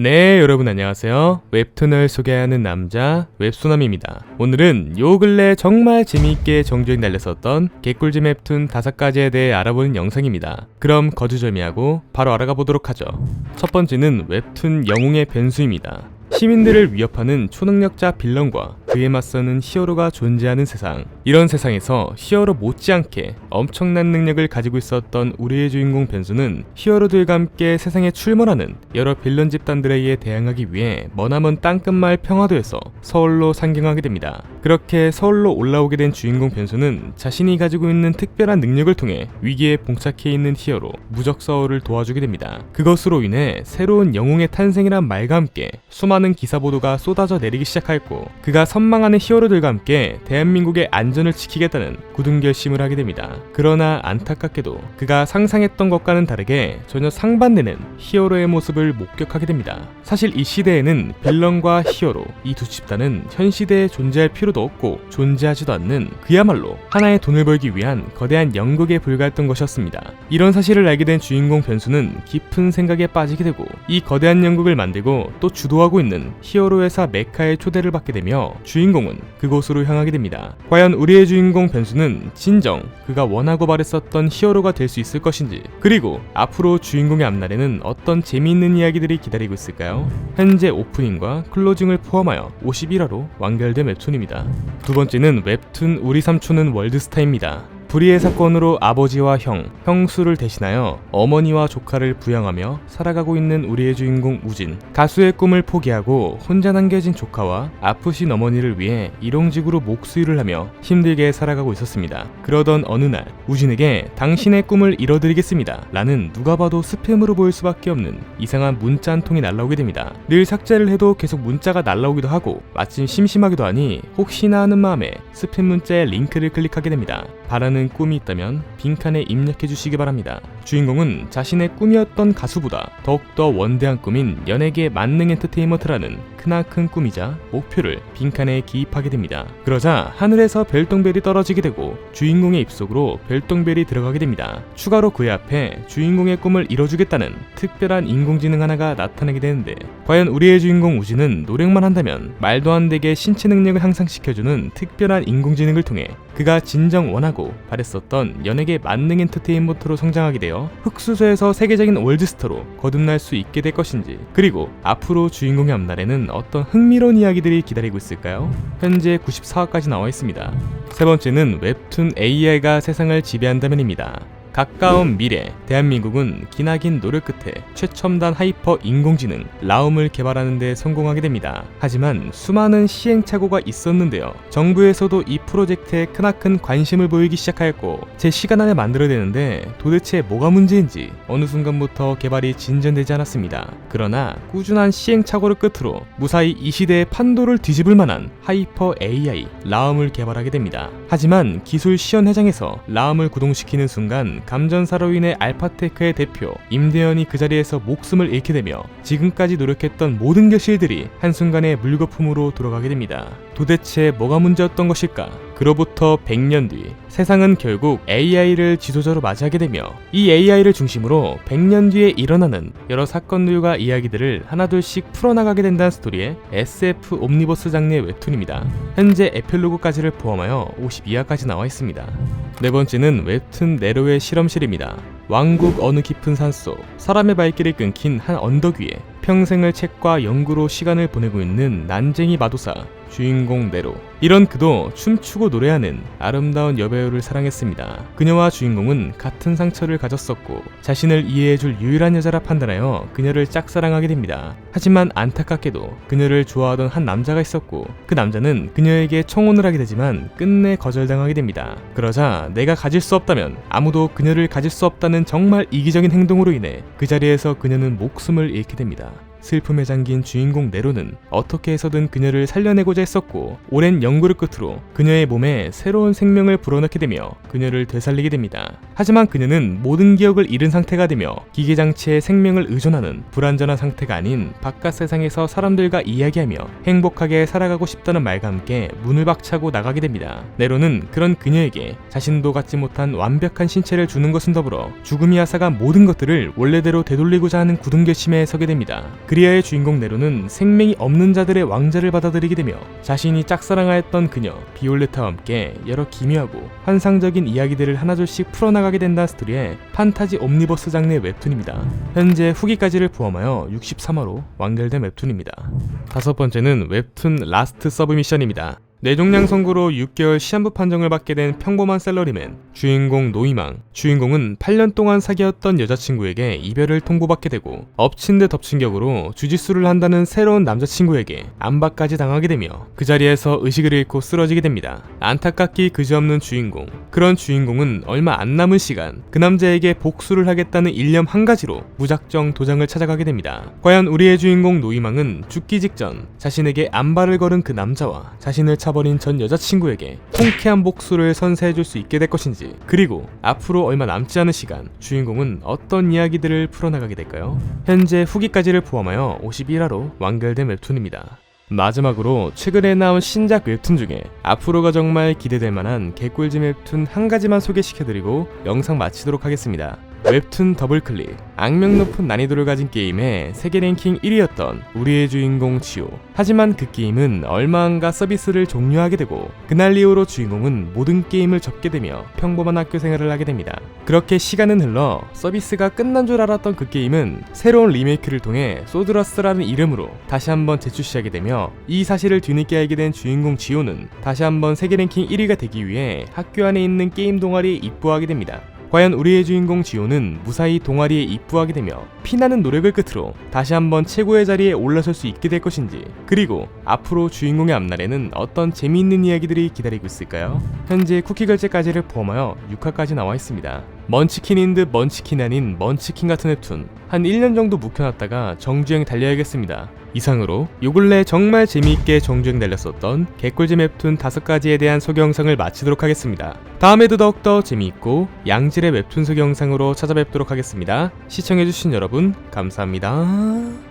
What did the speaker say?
네, 여러분 안녕하세요. 웹툰을 소개하는 남자 웹소남입니다. 오늘은 요 근래 정말 재미있게 정주행 날렸었던 개꿀잼 웹툰 5가지에 대해 알아보는 영상입니다. 그럼 거두절미하고 바로 알아가 보도록 하죠. 첫 번째는 웹툰 영웅의 변수입니다. 시민들을 위협하는 초능력자 빌런과 그에 맞서는 히어로가 존재하는 세상. 이런 세상에서 히어로 못지않게 엄청난 능력을 가지고 있었던 우리의 주인공 변수는 히어로들과 함께 세상에 출몰하는 여러 빌런 집단들에 의해 대항하기 위해 머나먼 땅끝마을 평화도에서 서울로 상경하게 됩니다. 그렇게 서울로 올라오게 된 주인공 변수는 자신이 가지고 있는 특별한 능력을 통해 위기에 봉착해 있는 히어로 무적 서울을 도와주게 됩니다. 그것으로 인해 새로운 영웅의 탄생이란 말과 함께 수많은 기사 보도가 쏟아져 내리기 시작하였고, 그가 선망하는 히어로들과 함께 대한민국의 안전을 지키겠다는 굳은 결심을 하게 됩니다. 그러나 안타깝게도 그가 상상했던 것과는 다르게 전혀 상반되는 히어로의 모습을 목격하게 됩니다. 사실 이 시대에는 빌런과 히어로, 이 두 집단은 현 시대에 존재할 필요도 없고 존재하지도 않는 그야말로 하나의 돈을 벌기 위한 거대한 연극에 불과했던 것이었습니다. 이런 사실을 알게 된 주인공 변수는 깊은 생각에 빠지게 되고, 이 거대한 연극을 만들고 또 주도하고 있는 히어로 회사 메카의 초대를 받게 되며 주인공은 그곳으로 향하게 됩니다. 과연 우리의 주인공 변수는 진정 그가 원하고 바랬었던 히어로가 될 수 있을 것인지, 그리고 앞으로 주인공의 앞날에는 어떤 재미있는 이야기들이 기다리고 있을까요? 현재 오프닝과 클로징을 포함하여 51화로 완결된 웹툰입니다. 두 번째는 웹툰 우리 삼촌은 월드스타입니다. 불의의 사건으로 아버지와 형수를 대신하여 어머니와 조카를 부양하며 살아가고 있는 우리의 주인공 우진. 가수의 꿈을 포기하고 혼자 남겨진 조카와 아프신 어머니를 위해 일용직으로 목수일을 하며 힘들게 살아가고 있었습니다. 그러던 어느 날 우진에게 당신의 꿈을 이뤄드리겠습니다 라는 누가 봐도 스팸으로 보일 수밖에 없는 이상한 문자 한 통이 날라오게 됩니다. 늘 삭제를 해도 계속 문자가 날라오기도 하고 마침 심심하기도 하니 혹시나 하는 마음에 스팸 문자의 링크를 클릭하게 됩니다. 바라는 꿈이 있다면 빈칸에 입력해 주시기 바랍니다. 주인공은 자신의 꿈이었던 가수보다 더욱더 원대한 꿈인 연예계 만능 엔터테인먼트라는 크나큰 꿈이자 목표를 빈칸에 기입하게 됩니다. 그러자 하늘에서 별똥별이 떨어지게 되고 주인공의 입속으로 별똥별이 들어가게 됩니다. 추가로 그의 앞에 주인공의 꿈을 이뤄주겠다는 특별한 인공지능 하나가 나타나게 되는데, 과연 우리의 주인공 우진은 노력만 한다면 말도 안 되게 신체 능력을 향상시켜주는 특별한 인공지능을 통해 그가 진정 원하고 바랬었던 연예계 만능 엔터테인먼트로 성장하게 되어 흑수저에서 세계적인 월드스타로 거듭날 수 있게 될 것인지, 그리고 앞으로 주인공의 앞날에는 어떤 흥미로운 이야기들이 기다리고 있을까요? 현재 94화까지 나와 있습니다. 세 번째는 웹툰 AI가 세상을 지배한다면입니다. 가까운 미래, 대한민국은 기나긴 노력 끝에 최첨단 하이퍼 인공지능 라움을 개발하는 데 성공하게 됩니다. 하지만 수많은 시행착오가 있었는데요. 정부에서도 이 프로젝트에 크나큰 관심을 보이기 시작하였고, 제 시간 안에 만들어야 되는데 도대체 뭐가 문제인지 어느 순간부터 개발이 진전되지 않았습니다. 그러나 꾸준한 시행착오를 끝으로 무사히 이 시대의 판도를 뒤집을 만한 하이퍼 AI 라움을 개발하게 됩니다. 하지만 기술 시연 회장에서 라움을 구동시키는 순간 감전사로 인해 알파테크의 대표 임대현이 그 자리에서 목숨을 잃게 되며 지금까지 노력했던 모든 결실들이 한순간에 물거품으로 돌아가게 됩니다. 도대체 뭐가 문제였던 것일까? 그로부터 100년 뒤 세상은 결국 AI를 지도자로 맞이하게 되며 이 AI를 중심으로 100년 뒤에 일어나는 여러 사건들과 이야기들을 하나둘씩 풀어나가게 된다는 스토리의 SF 옴니버스 장르의 웹툰입니다. 현재 에필로그까지를 포함하여 52화까지 나와 있습니다. 네 번째는 웹툰 네로의 실험실입니다. 왕국 어느 깊은 산속, 사람의 발길을 끊긴 한 언덕 위에 평생을 책과 연구로 시간을 보내고 있는 난쟁이 마도사 주인공 네로. 이런 그도 춤추고 노래하는 아름다운 여배우를 사랑했습니다. 그녀와 주인공은 같은 상처를 가졌었고 자신을 이해해줄 유일한 여자라 판단하여 그녀를 짝사랑하게 됩니다. 하지만 안타깝게도 그녀를 좋아하던 한 남자가 있었고 그 남자는 그녀에게 청혼을 하게 되지만 끝내 거절당하게 됩니다. 그러자 내가 가질 수 없다면 아무도 그녀를 가질 수 없다는 정말 이기적인 행동으로 인해 그 자리에서 그녀는 목숨을 잃게 됩니다. 슬픔에 잠긴 주인공 네로는 어떻게 해서든 그녀를 살려내고자 했었고, 오랜 연구를 끝으로 그녀의 몸에 새로운 생명을 불어넣게 되며 그녀를 되살리게 됩니다. 하지만 그녀는 모든 기억을 잃은 상태가 되며 기계장치에 생명을 의존하는 불완전한 상태가 아닌 바깥 세상에서 사람들과 이야기하며 행복하게 살아가고 싶다는 말과 함께 문을 박차고 나가게 됩니다. 네로는 그런 그녀에게 자신도 갖지 못한 완벽한 신체를 주는 것은 더불어 죽음이 앗아간 모든 것들을 원래대로 되돌리고자 하는 굳은 결심에 서게 됩니다. 그리아의 주인공 네로는 생명이 없는 자들의 왕자를 받아들이게 되며 자신이 짝사랑하였던 그녀 비올레타와 함께 여러 기묘하고 환상적인 이야기들을 하나둘씩 풀어나가게 된다는 스토리의 판타지 옴니버스 장르의 웹툰입니다. 현재 후기까지를 포함하여 63화로 완결된 웹툰입니다. 다섯 번째는 웹툰 라스트 서브미션입니다. 뇌종양 선고로 6개월 시한부 판정을 받게 된 평범한 샐러리맨, 주인공 노이망. 주인공은 8년 동안 사귀었던 여자친구에게 이별을 통보받게 되고 엎친 데 덮친 격으로 주짓수를 한다는 새로운 남자친구에게 안박까지 당하게 되며 그 자리에서 의식을 잃고 쓰러지게 됩니다. 안타깝기 그지없는 주인공. 그런 주인공은 얼마 안 남은 시간 그 남자에게 복수를 하겠다는 일념 한 가지로 무작정 도장을 찾아가게 됩니다. 과연 우리의 주인공 노이망은 죽기 직전 자신에게 안발을 걸은 그 남자와 자신을 버린 전 여자친구에게 통쾌한 복수를 선사해줄 수 있게 될 것인지, 그리고 앞으로 얼마 남지 않은 시간 주인공은 어떤 이야기들을 풀어나가게 될까요? 현재 후기까지를 포함하여 51화로 완결된 웹툰입니다. 마지막으로 최근에 나온 신작 웹툰 중에 앞으로가 정말 기대될 만한 개꿀잼 웹툰 한 가지만 소개시켜드리고 영상 마치도록 하겠습니다. 웹툰 더블클릭. 악명 높은 난이도를 가진 게임의 세계 랭킹 1위였던 우리의 주인공 지오. 하지만 그 게임은 얼마 안가 서비스를 종료하게 되고 그날 이후로 주인공은 모든 게임을 접게 되며 평범한 학교 생활을 하게 됩니다. 그렇게 시간은 흘러 서비스가 끝난 줄 알았던 그 게임은 새로운 리메이크를 통해 소드러스라는 이름으로 다시 한번 재출시하게 되며 이 사실을 뒤늦게 알게 된 주인공 지오는 다시 한번 세계 랭킹 1위가 되기 위해 학교 안에 있는 게임 동아리에 입부하게 됩니다. 과연 우리의 주인공 지오는 무사히 동아리에 입부하게 되며 피나는 노력을 끝으로 다시 한번 최고의 자리에 올라설 수 있게 될 것인지, 그리고 앞으로 주인공의 앞날에는 어떤 재미있는 이야기들이 기다리고 있을까요? 현재 쿠키 결제까지를 포함하여 6화까지 나와 있습니다. 먼치킨인 듯 먼치킨 아닌 먼치킨 같은 웹툰, 한 1년 정도 묵혀놨다가 정주행 달려야겠습니다. 이상으로 요 근래 정말 재미있게 정주행 달렸었던 개꿀잼 웹툰 5가지에 대한 소개 영상을 마치도록 하겠습니다. 다음에도 더욱더 재미있고 양질의 웹툰 소개 영상으로 찾아뵙도록 하겠습니다. 시청해주신 여러분 감사합니다.